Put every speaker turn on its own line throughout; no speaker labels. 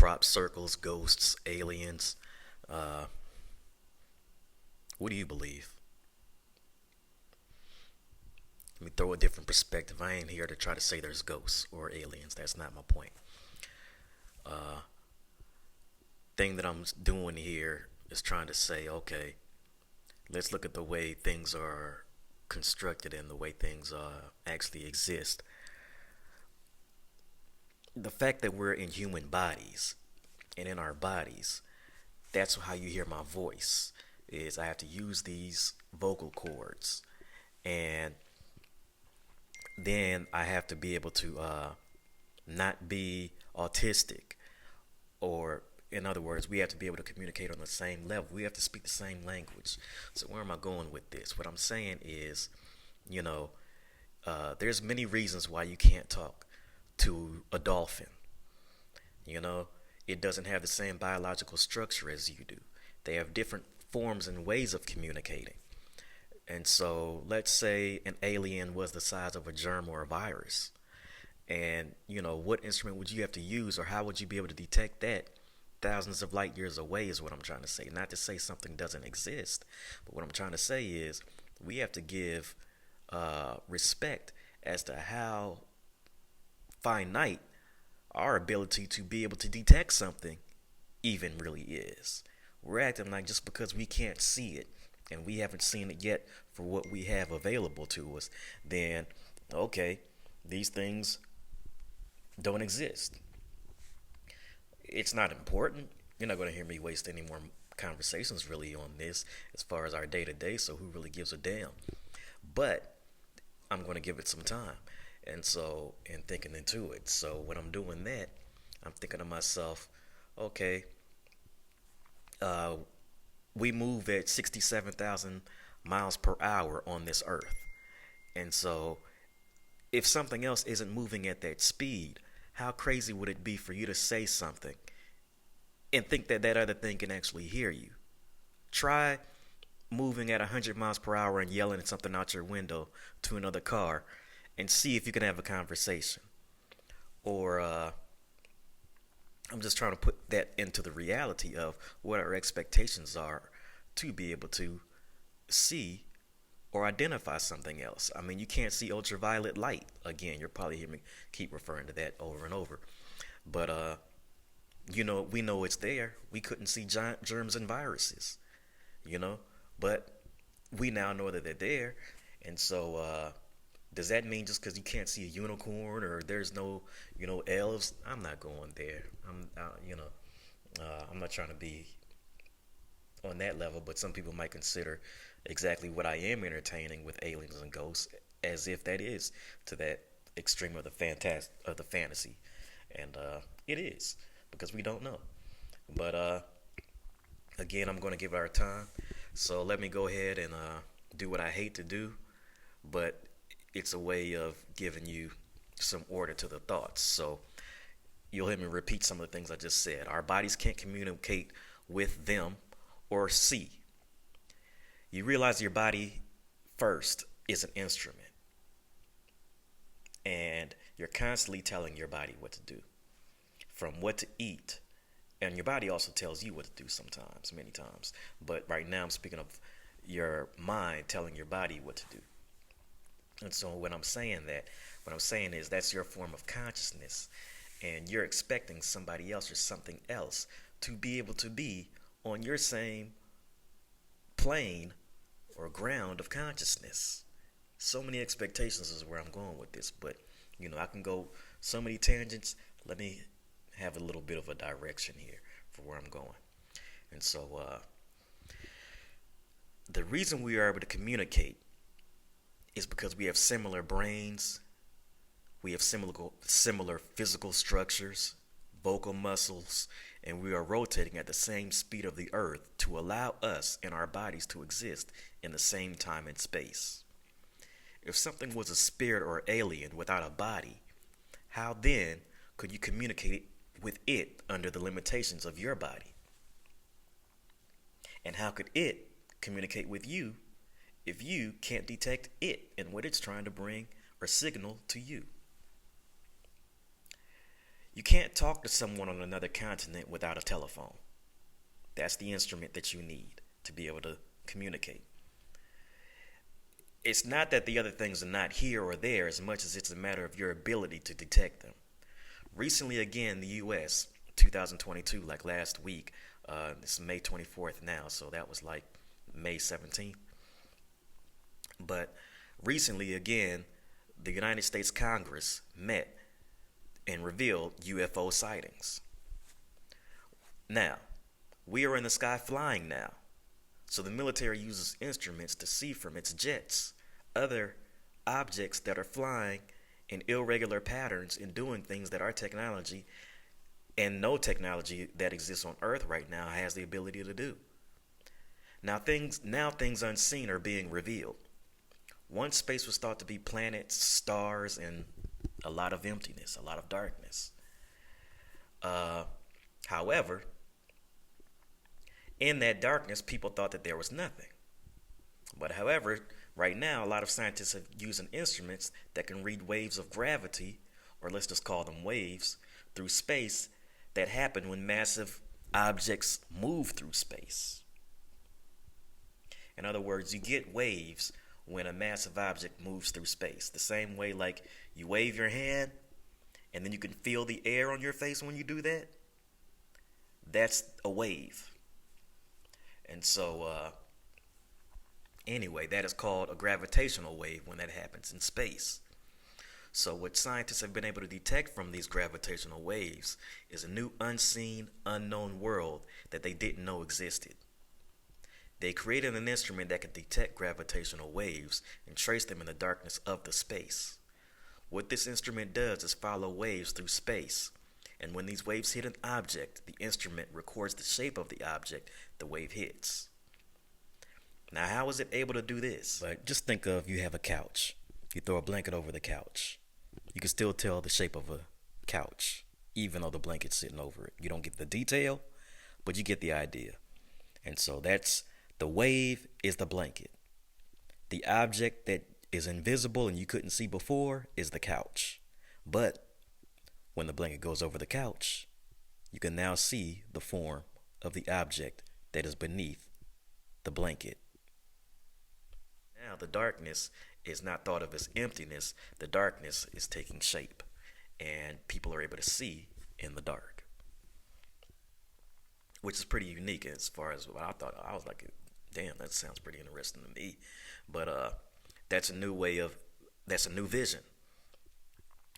crop circles, ghosts, aliens. Uh, what do you believe? Let me throw a different perspective. I ain't here to try to say there's ghosts or aliens. That's not my point. Uh, thing that I'm doing here is trying to say, okay, let's look at the way things are constructed and the way things actually exist. The fact that we're in human bodies and in our bodies, that's how you hear my voice. Is I have to use these vocal cords, and then I have to be able to not be autistic, or in other words, we have to be able to communicate on the same level. We have to speak the same language. So where am I going with this? What I'm saying is, you know, there's many reasons why you can't talk to a dolphin. You know, it doesn't have the same biological structure as you do. They have different forms and ways of communicating. And so, let's say an alien was the size of a germ or a virus. And, what instrument would you have to use, or how would you be able to detect that thousands of light years away, is what I'm trying to say. Not to say something doesn't exist, but what I'm trying to say is we have to give respect as to how finite our ability to be able to detect something even really is. We're acting like just because we can't see it and we haven't seen it yet for what we have available to us, then okay, these things don't exist. It's not important. You're not going to hear me waste any more conversations really on this as far as our day to day, so who really gives a damn? But I'm going to give it some time. And so, in thinking into it. So, when I'm doing that, I'm thinking to myself, okay, uh, we move at 67,000 miles per hour on this earth. And so, if something else isn't moving at that speed, how crazy would it be for you to say something and think that that other thing can actually hear you? Try moving at 100 miles per hour and yelling at something out your window to another car and see if you can have a conversation. Or I'm just trying to put that into the reality of what our expectations are to be able to see or identify something else. I mean, you can't see ultraviolet light. Again, you'll probably hear me keep referring to that over and over. But, we know it's there. We couldn't see giant germs and viruses, you know, but we now know that they're there. And so, does that mean just because you can't see a unicorn or there's no, elves? I'm not going there. I'm not trying to be on that level, but some people might consider exactly what I am entertaining with aliens and ghosts as if that is to that extreme of the fantasy, and it is because we don't know. But again, I'm going to give it our time. So let me go ahead and do what I hate to do, but it's a way of giving you some order to the thoughts. So you'll hear me repeat some of the things I just said. Our bodies can't communicate with them or see. You realize your body first is an instrument, and you're constantly telling your body what to do, from what to eat. And your body also tells you what to do sometimes, many times. But right now I'm speaking of your mind telling your body what to do. And so when I'm saying that, what I'm saying is that's your form of consciousness. And you're expecting somebody else or something else to be able to be on your same plane or ground of consciousness. So many expectations is where I'm going with this. But, I can go so many tangents. Let me have a little bit of a direction here for where I'm going. And so the reason we are able to communicate is because we have similar brains, we have similar physical structures, vocal muscles, and we are rotating at the same speed of the earth to allow us and our bodies to exist in the same time and space. If something was a spirit or alien without a body, how then could you communicate with it under the limitations of your body? And how could it communicate with you if you can't detect it and what it's trying to bring or signal to you? You can't talk to someone on another continent without a telephone. That's the instrument that you need to be able to communicate. It's not that the other things are not here or there as much as it's a matter of your ability to detect them. Recently, again, the U.S., 2022, like last week, it's May 24th now, so that was like May 17th. But recently, again, the United States Congress met and revealed UFO sightings. Now, we are in the sky flying now. So the military uses instruments to see from its jets other objects that are flying in irregular patterns and doing things that our technology and no technology that exists on Earth right now has the ability to do. Now things unseen are being revealed. Once space was thought to be planets, stars, and a lot of emptiness, a lot of darkness. However, in that darkness, people thought that there was nothing. But however, right now, a lot of scientists are using instruments that can read waves of gravity, or let's just call them waves, through space that happen when massive objects move through space. In other words, you get waves when a massive object moves through space. The same way like you wave your hand and then you can feel the air on your face when you do that. That's a wave. And so, anyway, that is called a gravitational wave when that happens in space. So what scientists have been able to detect from these gravitational waves is a new unseen, unknown world that they didn't know existed. They created an instrument that could detect gravitational waves and trace them in the darkness of the space. What this instrument does is follow waves through space. And when these waves hit an object, the instrument records the shape of the object the wave hits. Now, how is it able to do this? But just think of you have a couch. You throw a blanket over the couch. You can still tell the shape of a couch, even though the blanket's sitting over it. You don't get the detail, but you get the idea. And so that's the wave is the blanket. The object that is invisible and you couldn't see before is the couch. But when the blanket goes over the couch, you can now see the form of the object that is beneath the blanket. Now the darkness is not thought of as emptiness. The darkness is taking shape, and people are able to see in the dark, which is pretty unique as far as what I thought. I was like, damn, that sounds pretty interesting to me. But that's a new vision,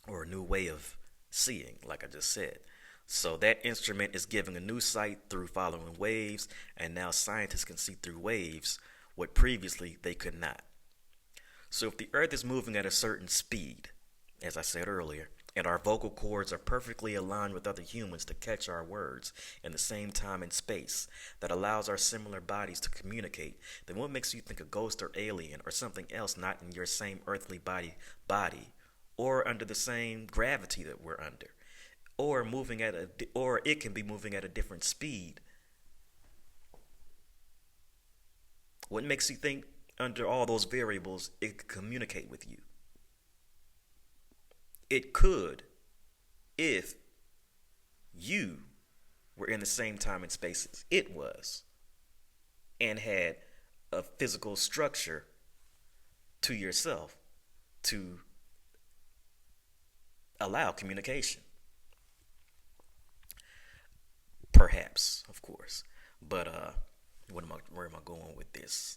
or a new way of seeing, like I just said. So that instrument is giving a new sight through following waves, and now scientists can see through waves what previously they could not. So if the earth is moving at a certain speed, as I said earlier, and our vocal cords are perfectly aligned with other humans to catch our words in the same time and space that allows our similar bodies to communicate, then what makes you think a ghost or alien or something else not in your same earthly body or under the same gravity that we're under, or it can be moving at a different speed? What makes you think under all those variables it could communicate with you? It could if you were in the same time and space as it was and had a physical structure to yourself to allow communication. Perhaps, of course. But where am I going with this?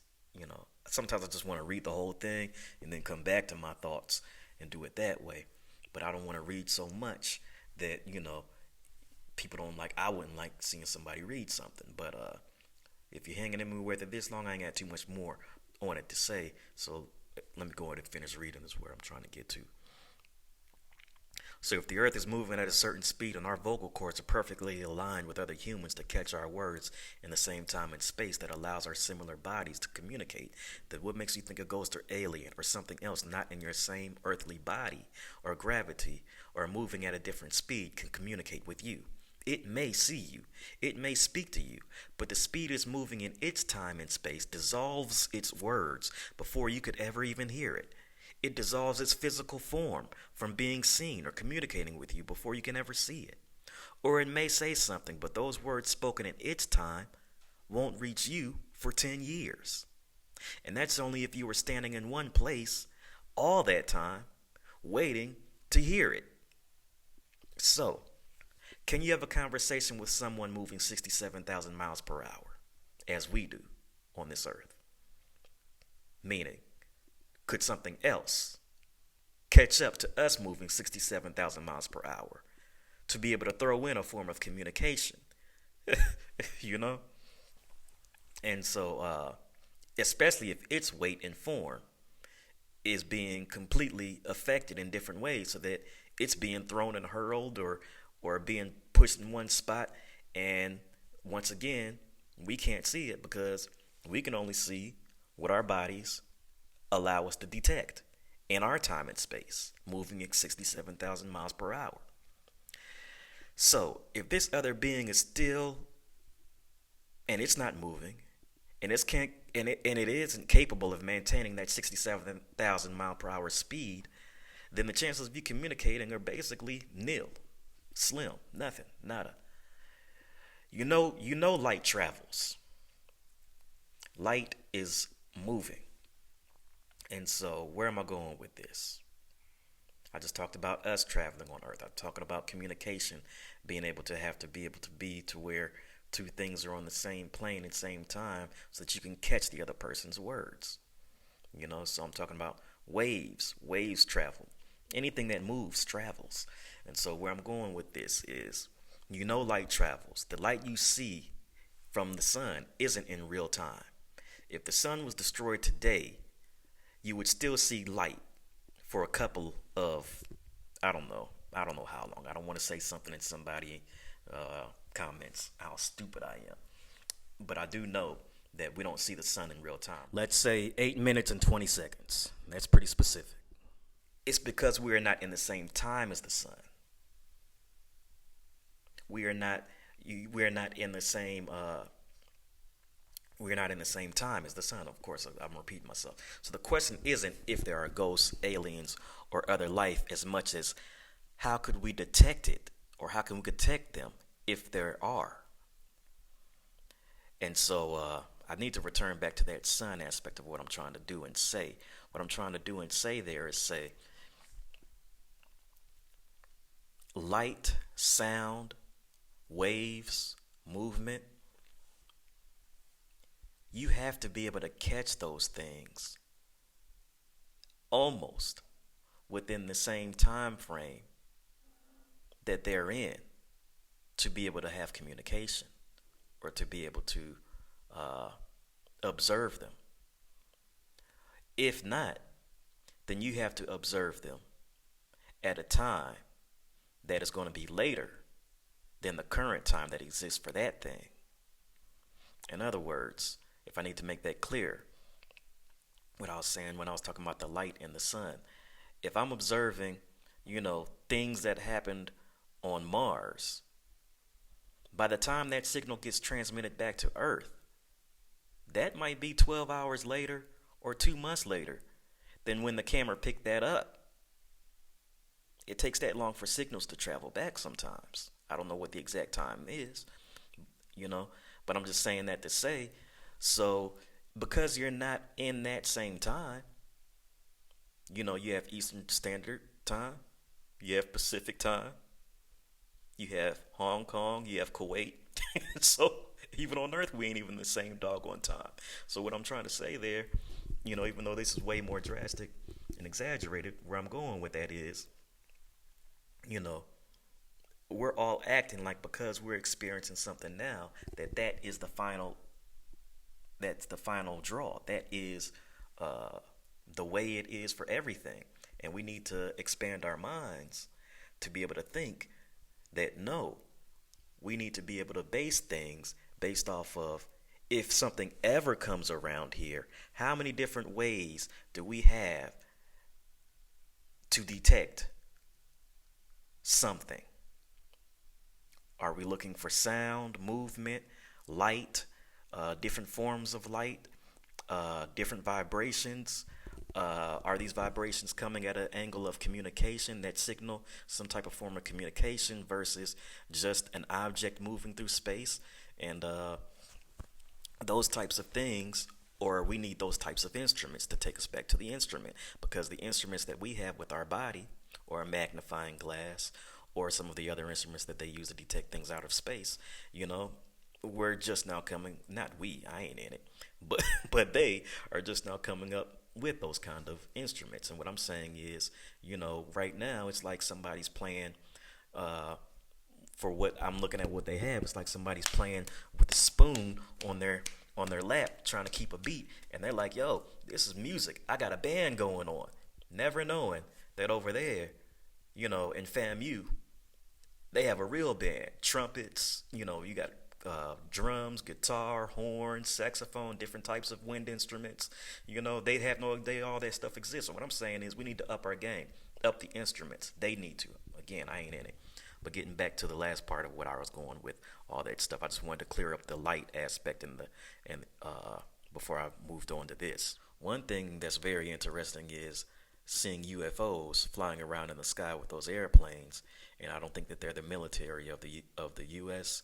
Sometimes I just want to read the whole thing and then come back to my thoughts and do it that way. But I don't want to read so much that, people don't like. I wouldn't like seeing somebody read something. But if you're hanging in me with it this long, I ain't got too much more on it to say. So let me go ahead and finish reading. Is where I'm trying to get to. So if the earth is moving at a certain speed and our vocal cords are perfectly aligned with other humans to catch our words in the same time and space that allows our similar bodies to communicate, then what makes you think a ghost or alien or something else not in your same earthly body or gravity or moving at a different speed can communicate with you? It may see you, it may speak to you, but the speed it's moving in its time and space dissolves its words before you could ever even hear it. It dissolves its physical form from being seen or communicating with you before you can ever see it. Or it may say something, but those words spoken in its time won't reach you for 10 years. And that's only if you were standing in one place all that time, waiting to hear it. So, can you have a conversation with someone moving 67,000 miles per hour, as we do on this earth? Meaning, could something else catch up to us moving 67,000 miles per hour to be able to throw in a form of communication? you know? And so, especially if its weight and form is being completely affected in different ways, so that it's being thrown and hurled or being pushed in one spot, and once again we can't see it because we can only see what our bodies allow us to detect in our time and space, moving at 67,000 miles per hour. So if this other being is still, and it's not moving, and it isn't capable of maintaining that 67,000 mile per hour speed, then the chances of you communicating are basically nil, slim, nothing, nada. You know light travels. Light is moving. And so where am I going with this? I just talked about us traveling on Earth. I'm talking about communication, being able to be to where two things are on the same plane at the same time so that you can catch the other person's words. So I'm talking about waves. Waves travel. Anything that moves travels. And so where I'm going with this is, light travels. The light you see from the sun isn't in real time. If the sun was destroyed today, you would still see light for a couple of, I don't know how long. I don't want to say something that somebody comments how stupid I am. But I do know that we don't see the sun in real time. Let's say 8 minutes and 20 seconds. That's pretty specific. It's because we are not in the same time as the sun. We're not in the same time as the sun. Of course, I'm repeating myself. So the question isn't if there are ghosts, aliens, or other life as much as how could we detect it, or how can we detect them if there are. And so I need to return back to that sun aspect of what I'm trying to do and say. What I'm trying to do and say there is say light, sound, waves, movement. You have to be able to catch those things almost within the same time frame that they're in to be able to have communication or to be able to observe them. If not, then you have to observe them at a time that is going to be later than the current time that exists for that thing. In other words, if I need to make that clear, what I was saying when I was talking about the light and the sun, if I'm observing, things that happened on Mars, by the time that signal gets transmitted back to Earth, that might be 12 hours later or 2 months later than when the camera picked that up. It takes that long for signals to travel back sometimes. I don't know what the exact time is, but I'm just saying that to say, so because you're not in that same time, you have Eastern Standard Time, you have Pacific Time, you have Hong Kong, you have Kuwait. So even on Earth, we ain't even the same doggone time. So what I'm trying to say there, even though this is way more drastic and exaggerated, where I'm going with that is, we're all acting like because we're experiencing something now, that's the final draw. That is the way it is for everything. And we need to expand our minds to be able to think that no, we need to be able to base things based off of if something ever comes around here, how many different ways do we have to detect something? Are we looking for sound, movement, light, different forms of light, different vibrations? Are these vibrations coming at an angle of communication that signal some type of form of communication versus just an object moving through space? And those types of things, or we need those types of instruments to take us back to the instrument, because the instruments that we have with our body, or a magnifying glass, or some of the other instruments that they use to detect things out of space, you know, we're just now coming, not we, I ain't in it, but but they are just now coming up with those kind of instruments. And what I'm saying is, you know, right now it's like somebody's playing, uh, for what I'm looking at, what they have, it's like somebody's playing with a spoon on their lap, trying to keep a beat, and they're like, "Yo, this is music. I got a band going on," never knowing that over there, you know, in FAMU, they have a real band, trumpets. You know, you got drums, guitar, horns, saxophone, different types of wind instruments. You know, they have no, they all that stuff exists. So what I'm saying is, we need to up our game, up the instruments. They need to. Again, I ain't in it. But getting back to the last part of what I was going with, all that stuff, I just wanted to clear up the light aspect and before I moved on to this. One thing that's very interesting is seeing UFOs flying around in the sky with those airplanes, and I don't think that they're the military of the U.S.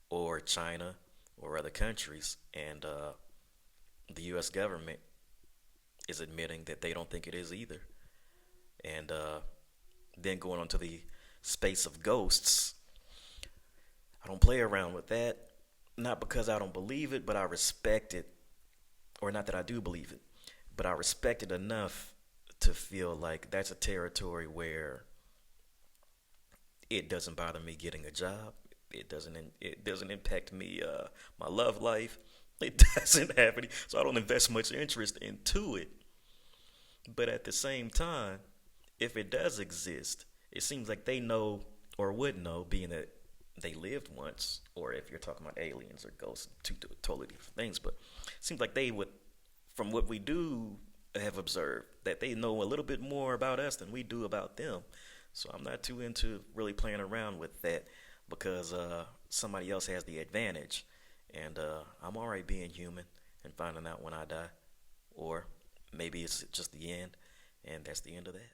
or China or other countries, and the U.S. government is admitting that they don't think it is either. And then going on to the space of ghosts, I don't play around with that. Not because I don't believe it, but I respect it. Or not that I do believe it, but I respect it enough to feel like that's a territory where it doesn't bother me getting a job. It doesn't impact me my love life. It doesn't have any, so I don't invest much interest into it. But at the same time, if it does exist, it seems like they know or would know, being that they lived once, or if you're talking about aliens or ghosts, two totally different things. But it seems like they would, from what we do have observed, that they know a little bit more about us than we do about them. So I'm not too into really playing around with that, because somebody else has the advantage, and I'm alright being human and finding out when I die, or maybe it's just the end, and that's the end of that.